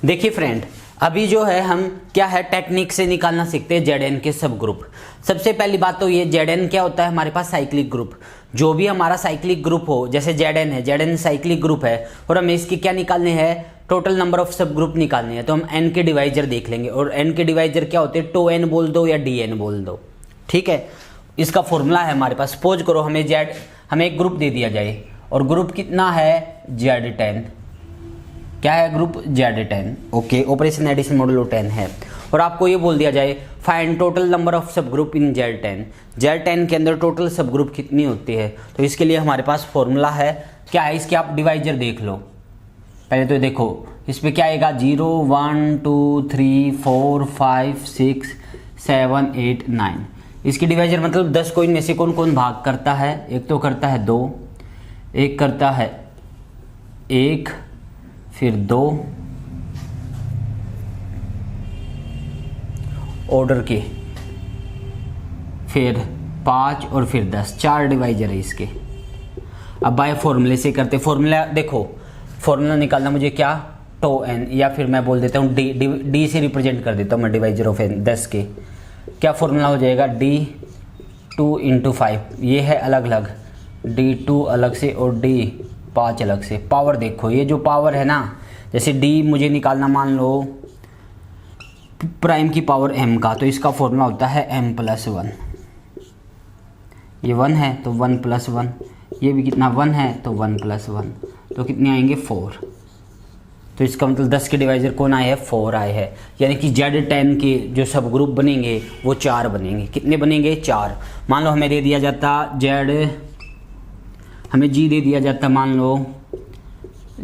देखिए फ्रेंड, अभी जो है हम क्या है टेक्निक से निकालना सीखते हैं जेड के सब ग्रुप। सबसे पहली बात तो ये जेड क्या होता है, हमारे पास साइक्लिक ग्रुप। जो भी हमारा साइक्लिक ग्रुप हो, जैसे जेड है, जेड साइक्लिक ग्रुप है और हमें इसकी क्या निकालने हैं, टोटल नंबर ऑफ सब ग्रुप निकालने हैं। तो हम एन के डिवाइजर देख लेंगे और एन के डिवाइजर क्या होते हैं, टो एन बोल दो या डी एन बोल दो, ठीक है। इसका फॉर्मूला है हमारे पास। सपोज करो हमें एक ग्रुप दे दिया जाए और ग्रुप कितना है, Z10। क्या है group, Z10। Okay, operation addition modulo 10 है। और आपको ये बोल दिया जाए find total number of subgroup in Z10। Z10 के अंदर टोटल सब ग्रुप कितनी होती है। तो इसके लिए हमारे पास फॉर्मूला है, क्या है, इसके आप डिवाइजर देख लो। पहले तो देखो इस पे क्या आएगा, 0 1 2 3 4 5 6 7 8 9। इसकी डिवाइजर मतलब 10 को इनमें से कौन कौन भाग करता है। एक तो करता है 2, एक करता है 1, फिर 2 ऑर्डर के, फिर 5 और फिर 10। 4 डिवाइजर है इसके। अब बाय फॉर्मूले से करते। फॉर्मूला देखो, फॉर्मूला निकालना मुझे क्या, टो एन, या फिर मैं बोल देता हूँ डी से रिप्रेजेंट कर देता हूँ मैं डिवाइजर ऑफ एन 10 के। क्या फॉर्मूला हो जाएगा, D2 × 5। ये है अलग अलग, D2 अलग से और D5 अलग से। पावर देखो, ये जो पावर है ना, जैसे D मुझे निकालना मान लो प्राइम की पावर m का, तो इसका फॉर्मूला होता है m+1। ये 1 है तो 1+1, ये भी कितना 1 है तो 1+1, तो कितने आएंगे 4। तो इसका मतलब 10 के डिवाइजर कौन आए हैं, 4 आए हैं। यानी कि Z10 के जो सब ग्रुप बनेंगे वो 4 बनेंगे। कितने बनेंगे, 4। मान लो हमें दे दिया जाता हमें G दे दिया जाता, मान लो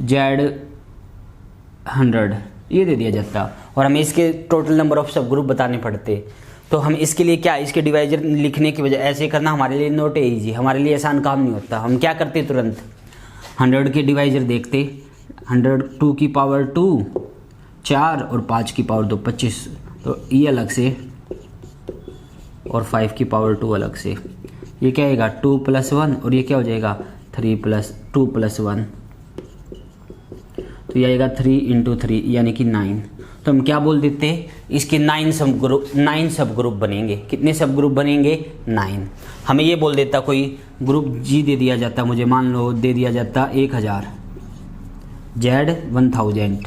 Z100 ये दे दिया जाता और हमें इसके टोटल नंबर ऑफ सब ग्रुप बताने पड़ते। तो हम इसके लिए क्या, इसके डिवाइजर लिखने की वजह ऐसे करना हमारे लिए नॉट ईजी, हमारे लिए आसान काम नहीं होता। हम क्या करते तुरंत 100 के डिवाइजर देखते, 100 2 की पावर 2 4 और 5 की पावर 2 25। तो ये अलग से और 5 की पावर 2 अलग से। ये क्या आएगा 2+1 और ये क्या हो जाएगा 2+1। तो ये आएगा 3 × 3 यानी कि 9। तो हम क्या बोल देते, इसके 9 सब ग्रुप बनेंगे। कितने सब ग्रुप बनेंगे, 9। हमें ये बोल देता कोई ग्रुप G दे दिया जाता, मुझे मान लो दे दिया जाता 1000, Z1000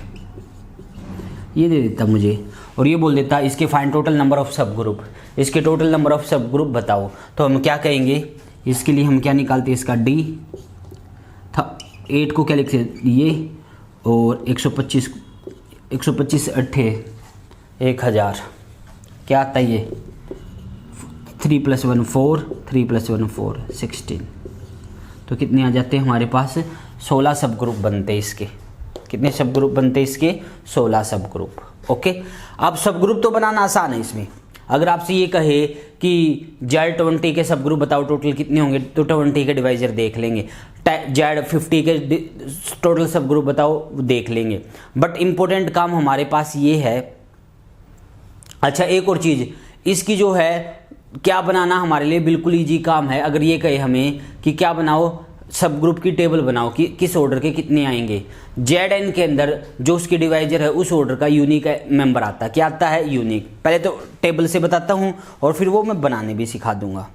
ये दे देता मुझे, और ये बोल देता इसके फाइंड टोटल नंबर ऑफ सब ग्रुप। इसके टोटल नंबर ऑफ सब ग्रुप बताओ। तो हम क्या कहेंगे, इसके लिए हम क्या निकालते, इसका D था 8 को क्या लिखते ये, और 125 8 1000 क्या आता है ये 3+1 4 3+1 4 16। तो कितने आ जाते हैं हमारे पास, 16 सब ग्रुप बनते हैं इसके। कितने सब ग्रुप बनते हैं इसके, 16 सब ग्रुप। ओके, अब सब ग्रुप तो बनाना आसान है इसमें। अगर आपसे ये कहे कि Z20 के सब ग्रुप बताओ टोटल कितने होंगे, तो 20 के डिवाइजर देख लेंगे। Z50 के टोटल सब ग्रुप बताओ देख लेंगे। बट इम्पोर्टेंट काम हमारे पास ये है। अच्छा, एक और चीज़, इसकी जो है क्या बनाना हमारे लिए बिल्कुल इजी काम है। अगर ये कहे हमें कि क्या बनाओ, सब ग्रुप की टेबल बनाओ कि किस ऑर्डर के कितने आएंगे। ZN के अंदर जो उसकी डिवाइजर है उस ऑर्डर का यूनिक मेंबर आता है। क्या आता है, यूनिक। पहले तो टेबल से बताता हूँ और फिर वो मैं बनाने भी सिखा दूंगा।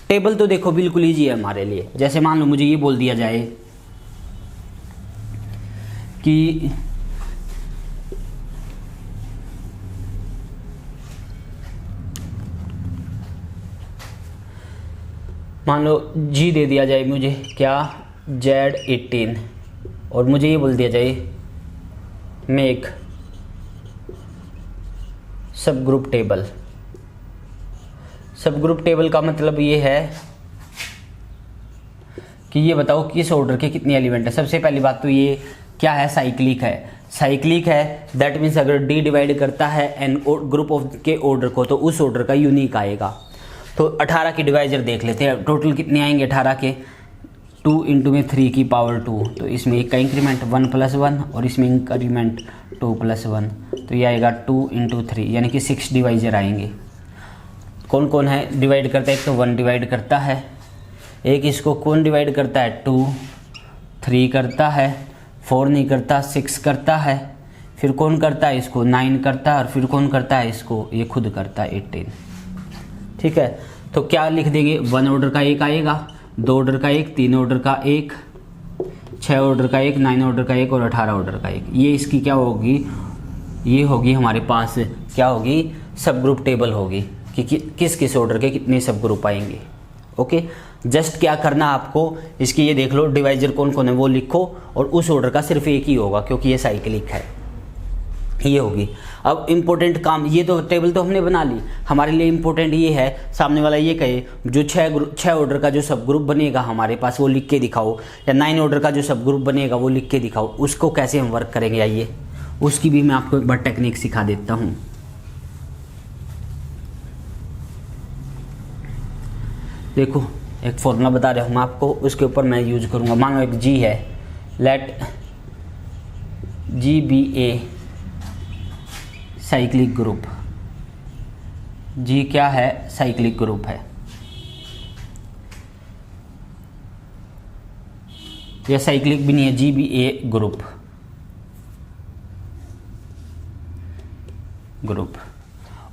टेबल तो देखो बिल्कुल ईजी है हमारे लिए। जैसे मान लो मुझे ये बोल दिया जाए कि मान लो G दे दिया जाए मुझे क्या, Z18, और मुझे ये बोल दिया जाए मेक सब ग्रुप टेबल। सब ग्रुप टेबल का मतलब ये है कि ये बताओ किस ऑर्डर के कितने एलिमेंट है। सबसे पहली बात तो ये क्या है, साइक्लिक है। साइक्लिक है दैट मीन्स अगर D डिवाइड करता है एन ग्रुप ऑफ के ऑर्डर को तो उस ऑर्डर का यूनिक आएगा। तो 18 की डिवाइजर देख लेते हैं, टोटल कितने आएंगे 18 के, 2 × 3 की पावर 2। तो इसमें एक का इंक्रीमेंट 1+1 और इसमें इंक्रीमेंट 2+1। तो ये आएगा 2 × 3 यानी कि 6 डिवाइजर आएंगे। कौन कौन है डिवाइड करता है, एक तो 1 डिवाइड करता है, एक इसको कौन डिवाइड करता है 2, 3 करता है, 4 नहीं करता, 6 करता है, फिर कौन करता है इसको, 9 करता है, और फिर कौन करता है इसको, ये खुद करता है 18। ठीक है, तो क्या लिख देंगे, 1 ऑर्डर का एक आएगा, 2 ऑर्डर का एक, 3 ऑर्डर का एक, 6 ऑर्डर का एक, 9 ऑर्डर का एक और 18 ऑर्डर का एक। ये इसकी क्या होगी, ये होगी हमारे पास क्या होगी, सब ग्रुप टेबल होगी कि किस किस ऑर्डर के कितने सब ग्रुप आएंगे। ओके, जस्ट क्या करना आपको, इसकी ये देख लो डिवाइजर कौन कौन है वो लिखो, और उस ऑर्डर का सिर्फ एक ही होगा क्योंकि ये साइक्लिक है, ये होगी। अब इम्पोर्टेंट काम, ये तो टेबल तो हमने बना ली, हमारे लिए इम्पोर्टेंट ये है, सामने वाला ये कहे जो 6 ऑर्डर का जो सब ग्रुप बनेगा हमारे पास वो लिख के दिखाओ, या 9 ऑर्डर का जो सब ग्रुप बनेगा वो लिख के दिखाओ। उसको कैसे हम वर्क करेंगे, आइए उसकी भी मैं आपको एक बार टेक्निक सिखा देता हूँ। देखो एक फॉर्मूला बता रहा हूँ मैं आपको, उसके ऊपर मैं यूज करूँगा। मान लो एक जी है, let G be a cyclic group. G क्या है, साइक्लिक ग्रुप है। यह साइक्लिक भी नहीं है, जी बी ए ग्रुप।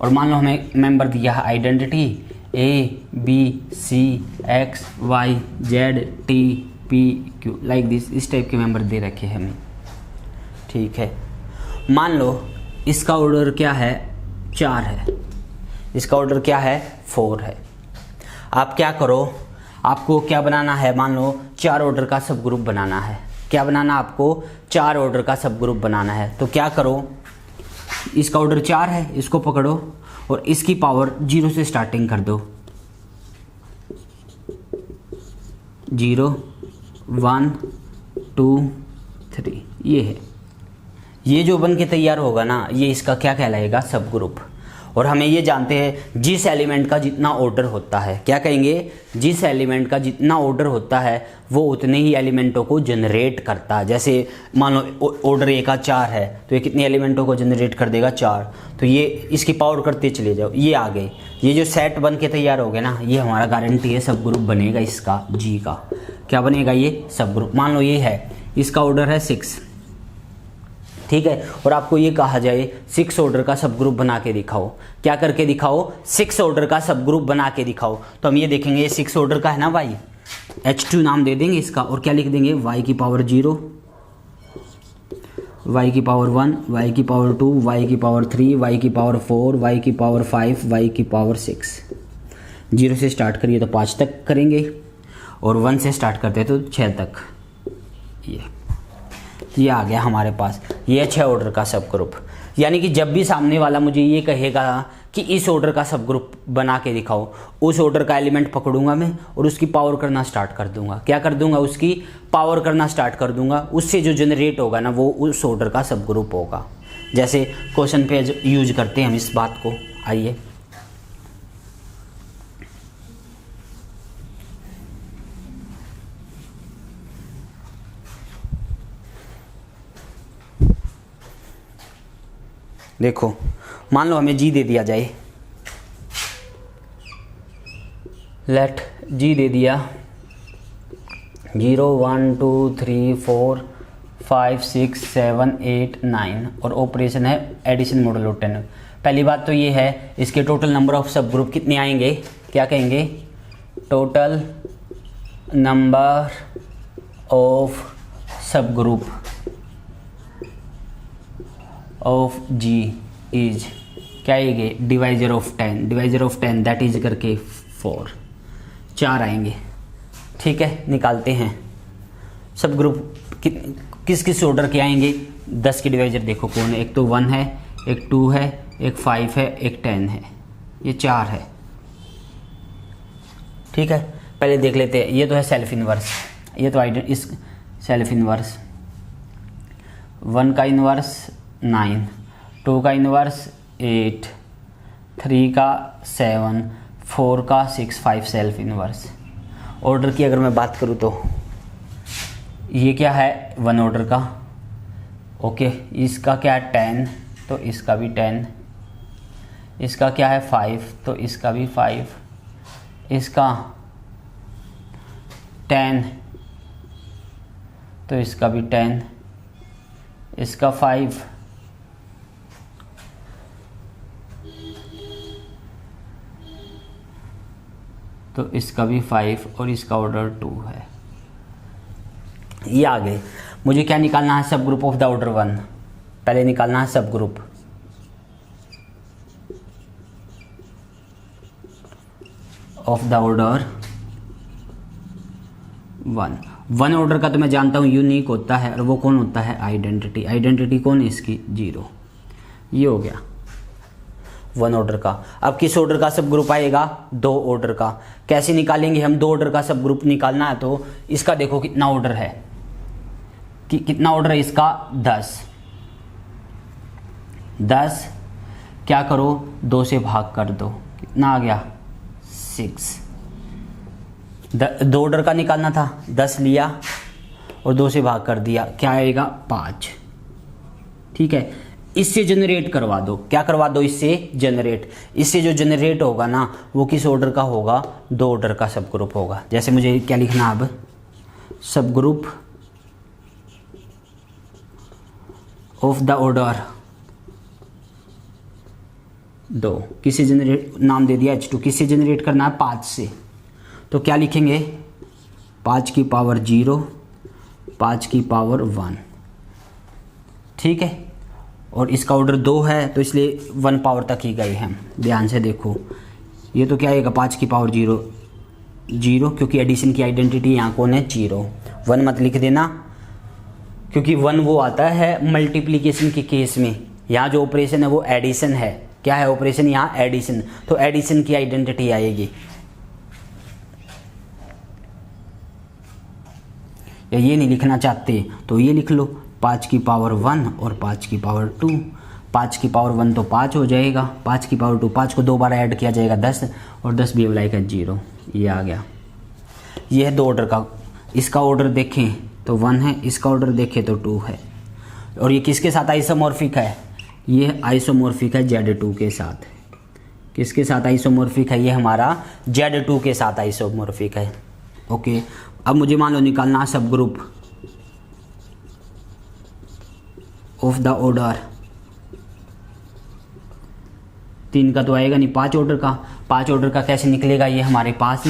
और मान लो हमें मेंबर दिया है identity a b c x y z t p q, like this, इस टाइप के मेंबर दे रखे हैं हमें। ठीक है, मान लो इसका ऑर्डर क्या है, 4 है, इसका ऑर्डर क्या है, 4 है। आप क्या करो, आपको क्या बनाना है, मान लो 4 ऑर्डर का सब ग्रुप बनाना है। क्या बनाना, आपको 4 ऑर्डर का सब ग्रुप बनाना है। तो क्या करो, इसका ऑर्डर 4 है, इसको पकड़ो और इसकी पावर 0 से स्टार्टिंग कर दो, 0 1 2 3, ये है। ये जो बन के तैयार होगा ना, ये इसका क्या कहलाएगा, सब ग्रुप। और हमें ये जानते हैं जिस एलिमेंट का जितना ऑर्डर होता है, क्या कहेंगे, जिस एलिमेंट का जितना ऑर्डर होता है वो उतने ही एलिमेंटों को जनरेट करता है। जैसे मान लो ऑर्डर ए का 4 है तो ये कितने एलिमेंटों को जनरेट कर देगा, 4। तो ये इसकी पावर करते चले जाओ, ये आ गए, ये जो सेट बन के तैयार हो गया ना, ये हमारा गारंटी है सब ग्रुप बनेगा इसका, जी का। क्या बनेगा, ये सब ग्रुप। मान लो ये है, इसका ऑर्डर है 6, ठीक है, और आपको ये कहा जाए 6 ऑर्डर का सब ग्रुप बना के दिखाओ। क्या करके दिखाओ, 6 ऑर्डर का सब ग्रुप बना के दिखाओ। तो हम ये देखेंगे, ये 6 ऑर्डर का है ना भाई, H2 नाम दे देंगे इसका, और क्या लिख देंगे, y की पावर 0, y की पावर 1, y की पावर 2, y की पावर 3, y की पावर 4, y की पावर 5, y की पावर 6। 0 से स्टार्ट करिए तो 5 तक करेंगे, और 1 से स्टार्ट करते हैं तो 6 तक। ये आ गया हमारे पास, ये 6 ऑर्डर का सब ग्रुप। यानी कि जब भी सामने वाला मुझे ये कहेगा कि इस ऑर्डर का सब ग्रुप बना के दिखाओ, उस ऑर्डर का एलिमेंट पकड़ूंगा मैं और उसकी पावर करना स्टार्ट कर दूंगा। क्या कर दूंगा, उसकी पावर करना स्टार्ट कर दूंगा। उससे जो जनरेट होगा ना, वो उस ऑर्डर का सब ग्रुप होगा। जैसे क्वेश्चन पे यूज करते हैं हम इस बात को, आइए देखो। मान लो हमें जी दे दिया जाए, लेट जी दे दिया 0 1 2 3 4 5 6 7 8 9, और ऑपरेशन है एडिशन मॉडुलो 10। पहली बात तो ये है, इसके टोटल नंबर ऑफ सब ग्रुप कितने आएंगे, क्या कहेंगे, टोटल नंबर ऑफ सब ग्रुप ऑफ जी इज, क्या आएंगे, divisor of 10, divisor of 10 that is करके 4, 4 आएंगे। ठीक है, निकालते हैं सब ग्रुप किस किस ऑर्डर के आएंगे। 10 के डिवाइजर देखो कौन है, एक तो 1 है, एक 2 है, एक 5 है, एक 10 है, ये 4 है। ठीक है, पहले देख लेते हैं। ये तो है सेल्फ इनवर्स, ये तो इस सेल्फ इनवर्स, 1 का इनवर्स 9, 2 का इनवर्स 8, 3 का 7, 4 का 6, 5 सेल्फ इनवर्स। ऑर्डर की अगर मैं बात करूँ तो ये क्या है, 1 ऑर्डर का, ओके। इसका क्या है 10, तो इसका भी 10। इसका क्या है 5, तो इसका भी 5। इसका 10, तो इसका भी 10। इसका 5, तो इसका भी 5 और इसका ऑर्डर 2 है। ये आ गए। मुझे क्या निकालना है? सब ग्रुप ऑफ द ऑर्डर 1। पहले निकालना है सब group of the order 1 order का तो मैं जानता हूँ यूनिक होता है, और वो कौन होता है? आइडेंटिटी। आइडेंटिटी कौन है इसकी? 0। ये हो गया 1 ऑर्डर का। अब किस ऑर्डर का सब ग्रुप आएगा? 2 ऑर्डर का। कैसे निकालेंगे हम? 2 ऑर्डर का सब ग्रुप निकालना है तो इसका देखो कितना ऑर्डर है, कि कितना ऑर्डर है इसका? 10। क्या करो? 2 से भाग कर दो, कितना आ गया? 6। 2 ऑर्डर का निकालना था, 10 लिया और 2 से भाग कर दिया, क्या आएगा? 5। ठीक है, इससे जनरेट करवा दो। क्या करवा दो? इससे जनरेट। इससे जो जनरेट होगा ना वो किस ऑर्डर का होगा? 2 ऑर्डर का सब ग्रुप होगा। जैसे मुझे क्या लिखना अब? सब ग्रुप ऑफ द ऑर्डर 2 किससे जनरेट? नाम दे दिया H2। किससे जनरेट करना है? 5 से। तो क्या लिखेंगे? 5 की पावर 0, 5 की पावर 1। ठीक है, और इसका ऑर्डर 2 है तो इसलिए 1 पावर तक ही गए हम। ध्यान से देखो, ये तो क्या आएगा? 5 की पावर 0, 0, क्योंकि एडिशन की आइडेंटिटी यहाँ कौन है? 0। 1 मत लिख देना, क्योंकि 1 वो आता है मल्टीप्लिकेशन के केस में। यहाँ जो ऑपरेशन है वो एडिशन है। क्या है ऑपरेशन? यहाँ एडिशन। तो एडिशन की आइडेंटिटी आएगी। या ये नहीं लिखना चाहते तो ये लिख लो, 5 की पावर 1 और 5 की पावर 2। 5 की पावर 1 तो 5 हो जाएगा, 5 की पावर 2, 5 को 2 बार ऐड किया जाएगा 10, और 10 भी लाइक है 0। ये आ गया। ये है 2 ऑर्डर का। इसका ऑर्डर देखें तो 1 है, इसका ऑर्डर देखें तो 2 है। और ये किसके साथ आइसोमॉर्फिक है? ये आइसोमॉर्फिक है Z2 के साथ। किसके साथ आइसोमॉर्फिक है? ये हमारा Z2 के साथ आइसोमॉर्फिक है। ओके, अब मुझे मान लो निकालना है सब ग्रुप ऑफ द ऑर्डर 3 का तो आएगा नहीं, 5 ऑर्डर का। 5 ऑर्डर का कैसे निकलेगा? ये हमारे पास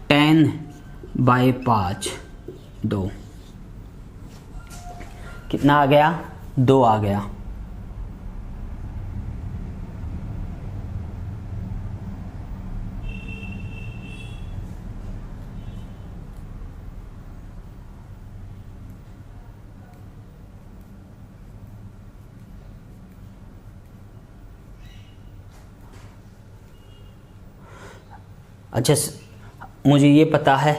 10/5 2 कितना आ गया? 2 आ गया। अच्छा, मुझे ये पता है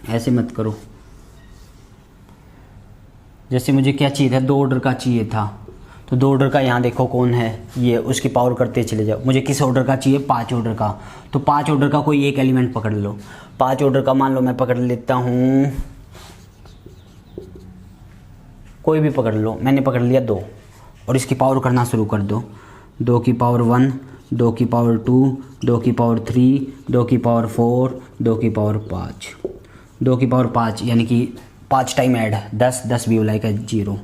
ऐसे मत करो। जैसे मुझे क्या चाहिए था? 2 ऑर्डर का चाहिए था, तो 2 ऑर्डर का यहाँ देखो कौन है? ये। उसकी पावर करते चले जाओ। मुझे किस ऑर्डर का चाहिए? 5 ऑर्डर का। तो 5 ऑर्डर का कोई एक एलिमेंट पकड़ लो। 5 ऑर्डर का मान लो मैं पकड़ लेता हूँ, कोई भी पकड़ लो। मैंने पकड़ लिया 2, और इसकी पावर करना शुरू कर दो। 2 की पावर 1, 2 की पावर 2, 2 की पावर 3, 2 की पावर 4, 2 की पावर 5। 2 की पावर 5 यानी कि 5 टाइम ऐड 10, 10 भी लाइक है 0।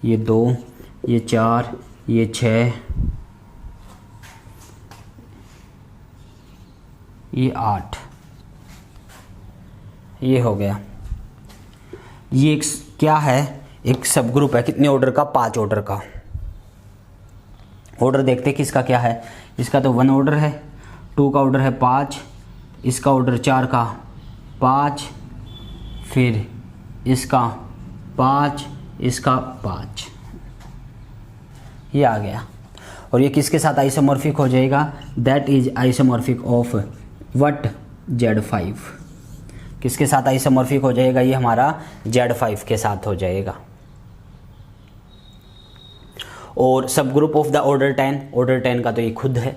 ये 2, ये 4, ये 6, ये 8। ये हो गया। ये एक क्या है? एक सब ग्रुप है। कितने ऑर्डर का? 5 ऑर्डर का। ऑर्डर देखते किसका क्या है। इसका तो 1 ऑर्डर है, 2 का ऑर्डर है 5, इसका ऑर्डर 4 का 5, फिर इसका 5, इसका 5। ये आ गया। और ये किसके साथ आइसोमॉर्फिक हो जाएगा? That is isomorphic of what? Z5। किसके साथ आइसोमॉर्फिक हो जाएगा? ये हमारा Z5 के साथ हो जाएगा। और सब ग्रुप ऑफ द ऑर्डर 10 का तो ये खुद है।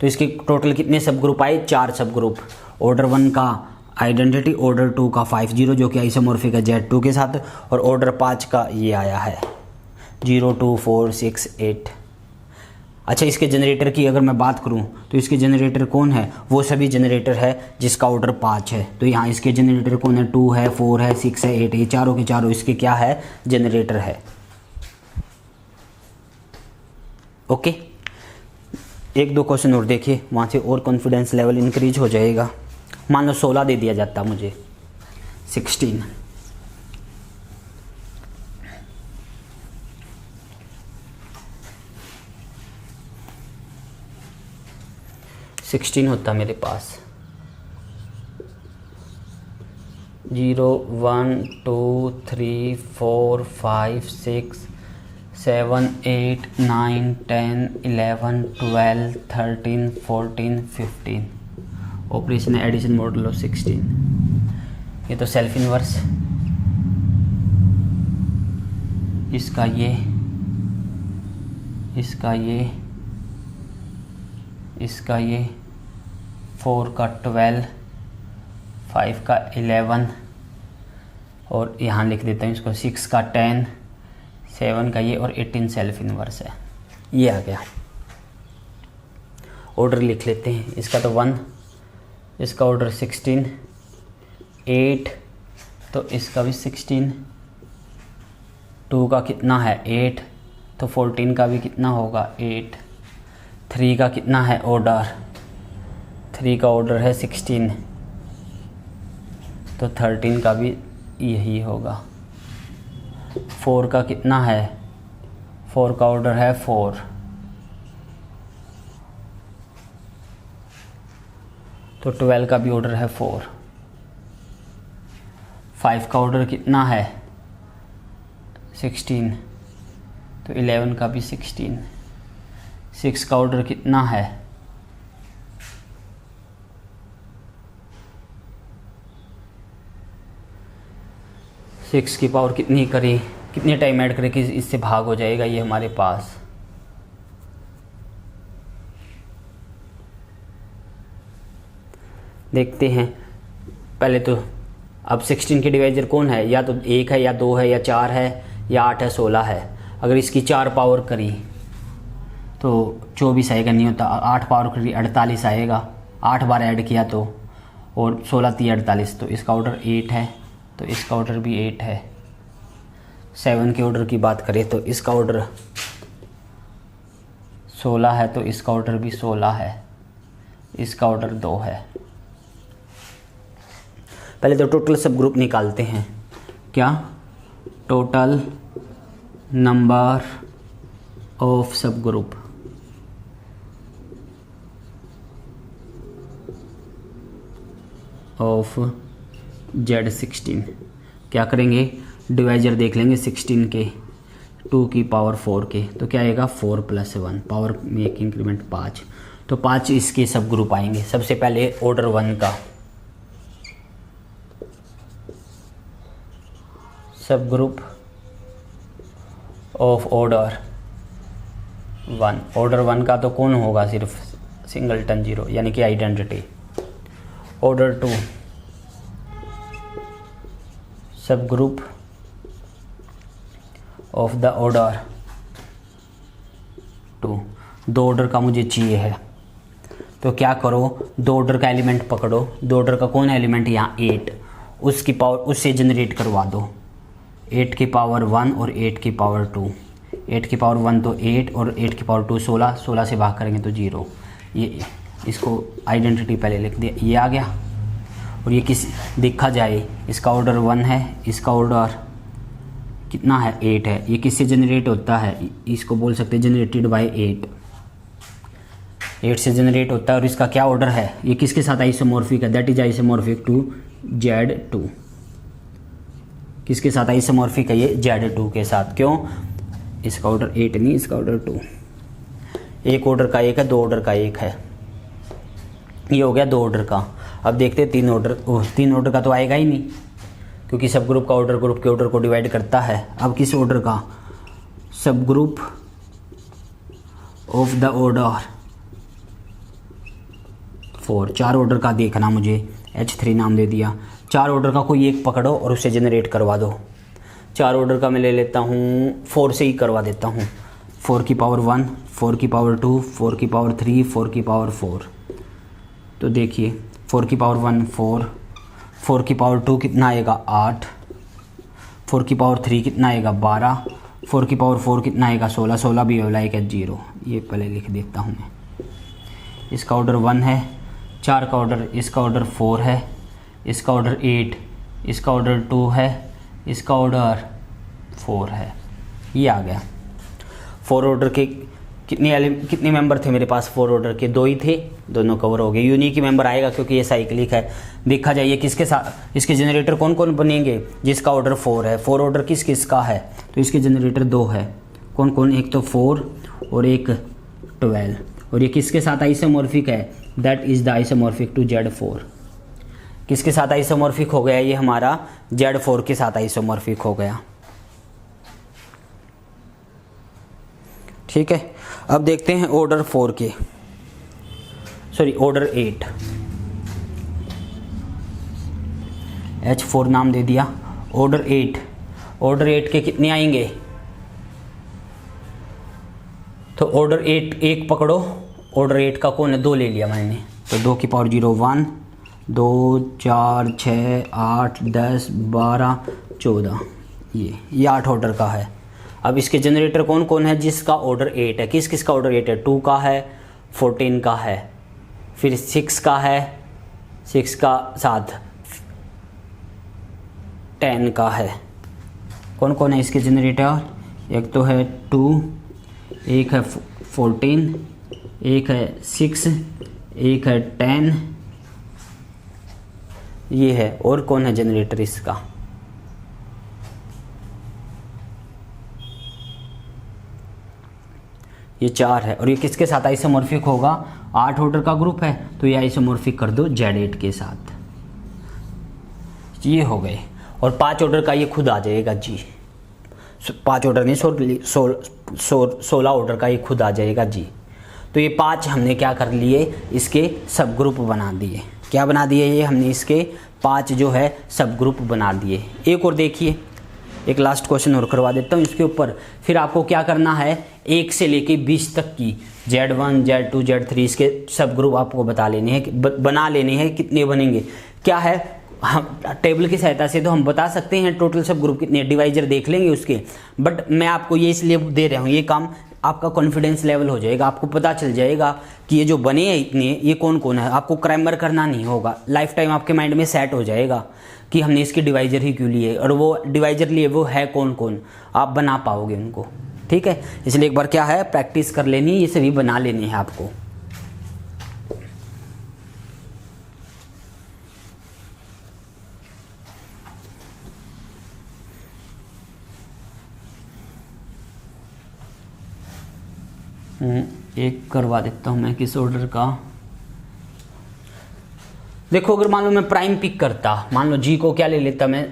तो इसके टोटल कितने सब ग्रुप आए? 4 सब ग्रुप। ऑर्डर 1 का आइडेंटिटी, ऑर्डर 2 का 50 जो कि आइसोमॉर्फिक है Z2 के साथ, और ऑर्डर 5 का ये आया है 0 2 4 6 8। अच्छा, इसके जनरेटर की अगर मैं बात करूं तो इसके जनरेटर कौन है? वो सभी जनरेटर है जिसका ऑर्डर 5 है। तो यहाँ इसके जनरेटर कौन है? 2 है, 4 है, 6 है, 8। ये चारों के चारों इसके क्या है? जनरेटर है। ओके, एक दो क्वेश्चन और देखिए, वहाँ से और कॉन्फिडेंस लेवल इंक्रीज हो जाएगा। मान लो 16 दे दिया जाता मुझे, 16 होता मेरे पास। 0 1 2 3 4 5 6 7 8 9 10 11 12 13 14 15। Operation edition model of 16। ये तो सेल्फ इनवर्स, इसका ये, इसका ये, इसका ये, 4 का 12, 5 का 11, और यहाँ लिख देता हूँ इसको 6 का 10, 7 का ये, और 18 सेल्फ इनवर्स है। ये आ गया। ऑर्डर लिख लेते हैं। इसका तो 1, इसका ऑर्डर 16, 8, तो इसका भी 16, 2 का कितना है? 8, तो 14 का भी कितना होगा? 8, 3 का कितना है ऑर्डर? 3 का ऑर्डर है 16, तो 13 का भी यही होगा। 4 का कितना है? 4 का ऑर्डर है 4, तो 12 का भी ऑर्डर है 4। 5 का ऑर्डर कितना है? 16, तो 11 का भी 16। 6 का ऑर्डर कितना है? 6 की पावर कितनी करें, कितने टाइम ऐड करें कि इससे भाग हो जाएगा ये हमारे पास? देखते हैं पहले तो। अब 16 के डिवाइजर कौन है? या तो 1 है, या 2 है, या 4 है, या 8 है, 16 है। अगर इसकी 4 पावर करी तो 24 आएगा, नहीं होता। 8 पावर करी 48 आएगा, 8 बार ऐड किया तो, और 16 3 48, तो इसका ऑर्डर 8 है, तो इसका ऑर्डर भी 8 है। 7 के ऑर्डर की बात करें तो इसका ऑर्डर 16 है, तो इसका ऑर्डर भी 16 है। इसका ऑर्डर 2 है। पहले तो टोटल सब ग्रुप निकालते हैं। क्या? टोटल नंबर ऑफ सब ग्रुप। ऑफ Z16 क्या करेंगे? डिवाइजर देख लेंगे 16 के, 2 की पावर 4 के, तो क्या आएगा? 4 + 1, पावर में एक इंक्रीमेंट 5, तो 5 इसके सब ग्रुप आएंगे। सबसे पहले ऑर्डर 1 का सब ग्रुप ऑफ ऑर्डर 1। ऑर्डर 1 का तो कौन होगा? सिर्फ सिंगलटन 0, यानी कि आइडेंटिटी। ऑर्डर 2 सब group of the order 2। 2 order का मुझे चाहिए है, तो क्या करो? 2 ऑर्डर का एलिमेंट पकड़ो। 2 ऑर्डर का कौन एलिमेंट? यहाँ 8, उसकी पावर उससे जनरेट करवा दो। 8 की पावर 1 और 8 की पावर 2। 8 की पावर 1 तो 8, और 8 की पावर 2 16। 16 से भाग करेंगे तो 0। ये इसको आइडेंटिटी पहले लिख दिया, ये आ गया। और ये किस देखा जाए, इसका ऑर्डर 1 है, इसका ऑर्डर कितना है? 8 है। ये किससे जनरेट होता है? इसको बोल सकते हैं जनरेटेड बाय 8। 8 से जनरेट होता है। और इसका क्या ऑर्डर है? ये किसके साथ आइसोमॉर्फिक है? That is isomorphic to Z2। किसके साथ आइसोमॉर्फिक है? ये Z2 के साथ। क्यों? इसका ऑर्डर 8 नहीं, इसका ऑर्डर 2। एक ऑर्डर का 1 है, 2 ऑर्डर का 1 है। ये हो गया 2 ऑर्डर का। अब देखते हैं 3 ऑर्डर। 3 ऑर्डर का तो आएगा ही नहीं, क्योंकि सब ग्रुप का ऑर्डर ग्रुप के ऑर्डर को डिवाइड करता है। अब किस ऑर्डर का? सब group of the order 4, 4 order का देखना मुझे, H3 नाम दे दिया। 4 ऑर्डर का कोई एक पकड़ो और उसे जनरेट करवा दो। 4 ऑर्डर का मैं ले लेता हूँ 4 से ही करवा देता हूँ। 4 की पावर 1, 4 की पावर 2, 4 की पावर 3, 4 की पावर 4। तो देखिए 4 की पावर 1 4, 4 की पावर 2 कितना आएगा 8, 4 की पावर 3 कितना आएगा 12, 4 की पावर 4 कितना आएगा 16, 16 भी होगा एक 0। ये पहले लिख देता हूँ मैं। इसका ऑर्डर 1 है, 4 का ऑर्डर, इसका ऑर्डर 4 है, इसका ऑर्डर 8, इसका ऑर्डर 2 है, इसका ऑर्डर 4 है। ये आ गया। 4 ऑर्डर के कितने मेंबर थे मेरे पास? 4 ऑर्डर के 2 ही थे, दोनों कवर हो गए। यूनिक ही मेंबर आएगा क्योंकि ये साइक्लिक है। देखा जाइए किसके साथ इसके जनरेटर कौन कौन बनेंगे? जिसका ऑर्डर 4 है। 4 ऑर्डर किस किसका है? तो इसके जनरेटर 2 है। कौन कौन? एक तो 4 और एक 12। और ये किसके साथ आइसोमॉर्फिक है? That is the isomorphic to Z4। किसके साथ आइसोमॉर्फिक हो गया? ये हमारा Z4 के साथ आइसोमॉर्फिक हो गया। ठीक है, अब देखते हैं ऑर्डर 4 के, सॉरी ऑर्डर 8। H4 नाम दे दिया। ऑर्डर 8, ऑर्डर 8 के कितने आएंगे? तो ऑर्डर 8 एक पकड़ो। ऑर्डर 8 का कौन है? 2 ले लिया मैंने, तो 2 की पावर 0 1, 2 4 6 8 10 12 14। ये 8 ऑर्डर का है। अब इसके जनरेटर कौन कौन है? जिसका ऑर्डर 8 है। किस किस का ऑर्डर 8 है? 2 का है, 14 का है, फिर 6 का है, 6 का साथ 10 का है। कौन कौन है इसके जनरेटर? एक तो है 2, एक है 14, एक है 6, एक है 10। ये है। और कौन है जनरेटर इसका? ये 4 है। और ये किसके साथ आइसोमॉर्फिक होगा? 8 ऑर्डर का ग्रुप है तो ये आइसोमॉर्फिक कर दो Z8 के साथ। ये हो गए। और 5 ऑर्डर का ये खुद आ जाएगा जी। 5 ऑर्डर नहीं, 16 ऑर्डर का ये खुद आ जाएगा जी। तो ये 5 हमने क्या कर लिए? इसके सब ग्रुप बना दिए। क्या बना दिए? ये हमने इसके 5 जो है सब ग्रुप बना दिए। एक और देखिए, एक लास्ट क्वेश्चन और करवा देता हूँ इसके ऊपर। फिर आपको क्या करना है? 1 से लेके 20 तक की Z1 Z2 Z3 इसके सब ग्रुप आपको बता लेने हैं, बना लेने हैं। कितने बनेंगे? क्या है, हम टेबल की सहायता से तो हम बता सकते हैं टोटल सब ग्रुप कितने, डिवाइजर देख लेंगे उसके। बट मैं आपको ये इसलिए दे रहा हूँ, ये काम आपका कॉन्फिडेंस लेवल हो जाएगा। आपको पता चल जाएगा कि ये जो बने हैं इतने, ये कौन कौन है। आपको क्रैमर करना नहीं होगा, लाइफ टाइम आपके माइंड में सेट हो जाएगा कि हमने इसके डिवाइजर ही क्यों लिए और वो डिवाइजर लिए वो है कौन कौन। आप बना पाओगे उनको। ठीक है, इसलिए एक बार क्या है, प्रैक्टिस कर लेनी, ये सभी बना लेनी है आपको। एक करवा देता हूं मैं किस ऑर्डर का। देखो, अगर मान लो मैं प्राइम पिक करता, मान लो जी को क्या ले लेता मैं,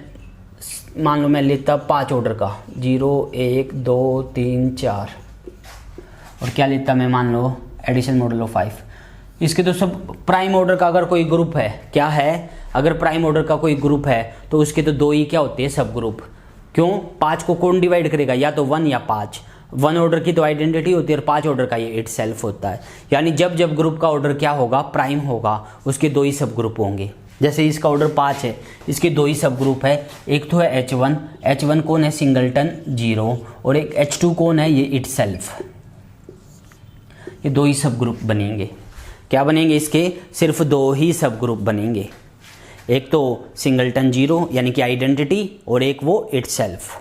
मान लो मैं लेता 5 ऑर्डर का, 0 1 2 3 4। और क्या लेता मैं, मान लो एडिशन मॉडल ऑफ 5। इसके तो सब प्राइम ऑर्डर का अगर कोई ग्रुप है, क्या है, अगर प्राइम ऑर्डर का कोई ग्रुप है तो उसके तो 2 ही क्या होते हैं, सब ग्रुप। क्यों? 5 को कौन डिवाइड करेगा? या तो 1 या 5। 1 ऑर्डर की तो आइडेंटिटी होती है और 5 ऑर्डर का ये इट सेल्फ होता है। यानी जब जब ग्रुप का ऑर्डर क्या होगा, प्राइम होगा, उसके 2 ही सब ग्रुप होंगे। जैसे इसका ऑर्डर 5 है, इसके 2 ही सब ग्रुप है। एक तो है H1, H1 कौन है, सिंगलटन 0, और एक H2 कौन है, ये इट सेल्फ। ये 2 ही सब ग्रुप बनेंगे। क्या बनेंगे इसके? सिर्फ 2 ही सब ग्रुप बनेंगे। एक तो सिंगलटन 0 यानी कि आइडेंटिटी, और एक वो इट सेल्फ।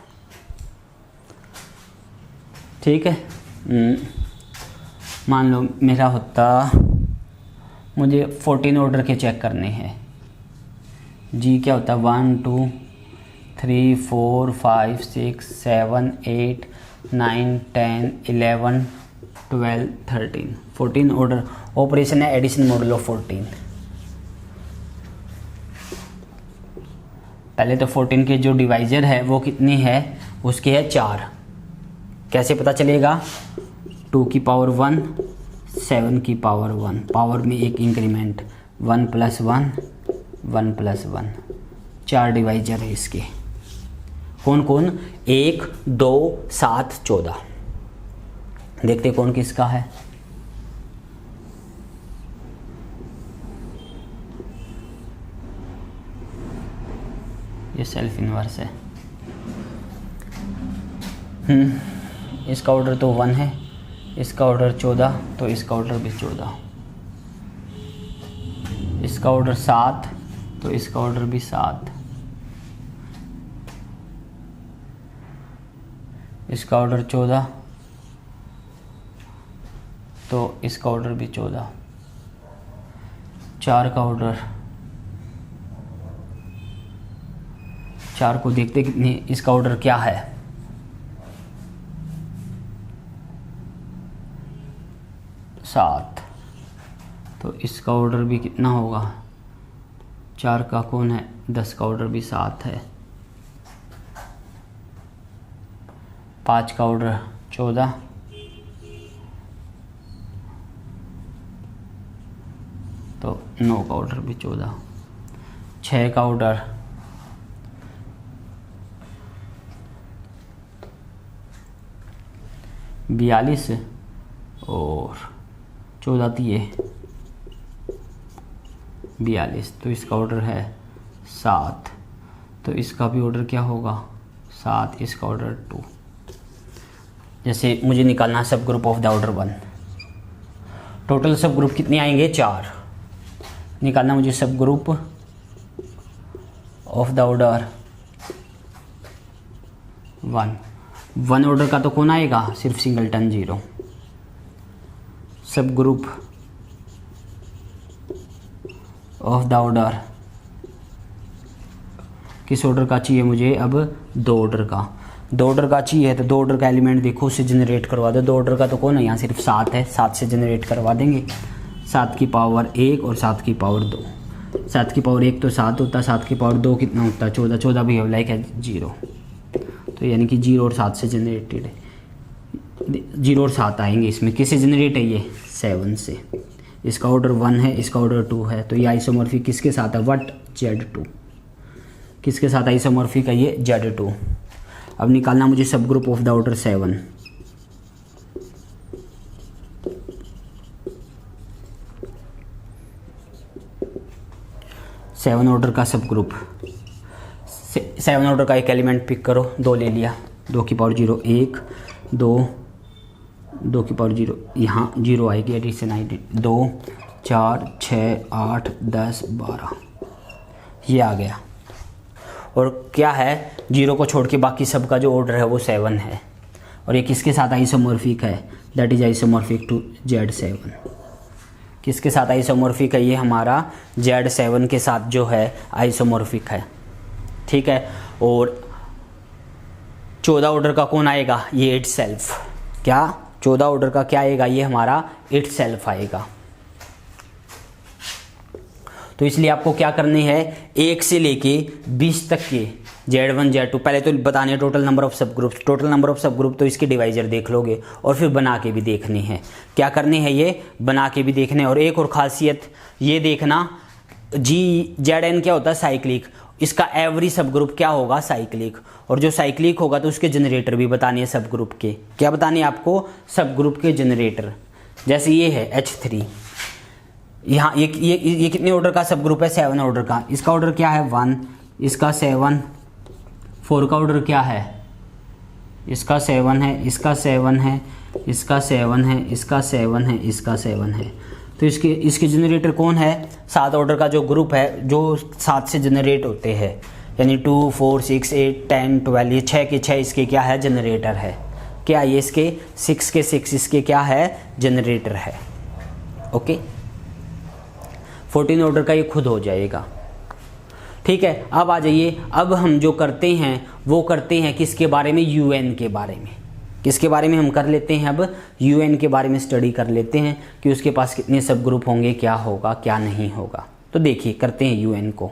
ठीक है, मान लो मेरा होता, मुझे 14 ऑर्डर के चेक करने हैं। जी क्या होता है, 1 2 3 4 5 6 7 8 9 10 11 12 13 14 ऑर्डर। ऑपरेशन है एडिशन मॉडल ऑफ 14। पहले तो 14 के जो डिवाइजर है वो कितनी है, उसके है 4। कैसे पता चलेगा? 2 की पावर 1, 7 की पावर 1, पावर में एक इंक्रीमेंट, 1 + 1, 1 + 1, 4 डिवाइजर है इसके। कौन कौन? 1, 2, 7, 14। देखते कौन किसका है। ये सेल्फ इन्वर्स है। इसका ऑर्डर तो 1 है, इसका ऑर्डर 14, तो इसका ऑर्डर भी 14। इसका ऑर्डर 7, तो इसका ऑर्डर भी 7। इसका ऑर्डर 14, तो इसका ऑर्डर भी 14। 4 का ऑर्डर, 4 को देखते कितनी, इसका ऑर्डर क्या है? 7, तो इसका ऑर्डर भी कितना होगा? 4 का कौन है? 10 का ऑर्डर भी 7 है। 5 का ऑर्डर 14, तो 9 का ऑर्डर भी 14। 6 का ऑर्डर 42 और 14 दिए 42, तो इसका ऑर्डर है 7, तो इसका भी ऑर्डर क्या होगा? 7, इसका ऑर्डर 2। जैसे मुझे निकालना सब group of the order 1। Total सब ग्रुप कितने आएंगे? 4। निकालना मुझे सब group of the order 1। 1 order का तो कौन आएगा? सिर्फ सिंगलटन 0। सब ग्रुप ऑफ द ऑर्डर, किस ऑर्डर का चाहिए मुझे? अब 2 ऑर्डर का। 2 ऑर्डर का चाहिए तो 2 ऑर्डर का एलिमेंट देखो, उससे जनरेट करवा दो। 2 ऑर्डर का तो कौन है? यहाँ सिर्फ 7 है, 7 से जनरेट करवा देंगे। 7 की पावर 1 और 7 की पावर 2। 7 की पावर 1 तो 7 होता है, 7 की पावर 2 कितना होता है? 14। 14 भी लाइक है 0, तो यानी कि 0 और 7 से जनरेटेड है। 0 और 7 आएंगे इसमें। किससे जनरेट है ये? 7 से। इसका ऑर्डर 1 है, इसका ऑर्डर 2 है, तो ये आइसोमॉर्फिक किसके साथ है? व्हाट? Z2। किसके साथ आइसोमॉर्फिक है ये? Z2। अब निकालना मुझे सब group of the order 7। Seven order का सब ग्रुप। 7 ऑर्डर का एक एलिमेंट पिक करो। 2 ले लिया, 2 की पावर 0, 1, 2, 2 की पावर 0, यहाँ 0 आएगी, एडिशन आएगी। 2, 4, 6, 8, 10, 12, ये आ गया। और क्या है? 0 को छोड़ के बाकी सब का जो ऑर्डर है वो 7 है। और ये किसके साथ आइसोमॉर्फिक है? That is isomorphic to Z7। किसके साथ आइसोमॉर्फिक है? ये हमारा Z7 के साथ जो है आइसोमॉर्फिक है। ठीक है। और 14 ऑर्डर का कौन आएगा? ये इट सेल्फ। क्या 14 ऑर्डर का क्या आएगा? ये हमारा इट सेल्फ आएगा। तो इसलिए आपको क्या करनी है? 1 से लेके 20 तक के Z1 Z2 पहले तो बताने टोटल नंबर ऑफ सब ग्रुप्स। टोटल नंबर ऑफ सब ग्रुप तो इसके डिवाइजर देख लोगे और फिर बना के भी देखनी है। क्या करनी है? ये बना के भी देखने। और एक और खासियत ये देखना, ZN क्या होता है? साइक्लिक। इसका एवरी सब ग्रुप क्या होगा? साइक्लिक। और जो साइक्लिक होगा तो उसके जनरेटर भी बतानी है सब ग्रुप के। क्या बतानी है आपको? सब ग्रुप के जनरेटर। जैसे ये है H3, यहाँ ये कितने ऑर्डर का सब ग्रुप है? 7 ऑर्डर का। इसका ऑर्डर क्या है? 1। इसका 7। 4 का ऑर्डर क्या है? इसका 7 है, इसका 7 है, इसका 7 है, इसका 7 है, इसका 7 है। तो इसके जनरेटर कौन है? 7 ऑर्डर का जो ग्रुप है जो 7 से जनरेट होते हैं, यानी 2, 4, 6, 8, 10, 12, ये 6 के 6 इसके क्या है? जनरेटर है। क्या ये इसके 6 के 6 इसके क्या है? जनरेटर है। ओके। 14 ऑर्डर का ये खुद हो जाएगा। ठीक है। अब आ जाइए, अब हम जो करते हैं वो करते हैं किसके बारे में? UN के बारे में। किसके बारे में हम कर लेते हैं? अब UN के बारे में स्टडी कर लेते हैं कि उसके पास कितने सब ग्रुप होंगे, क्या होगा क्या नहीं होगा। तो देखिए करते हैं UN को।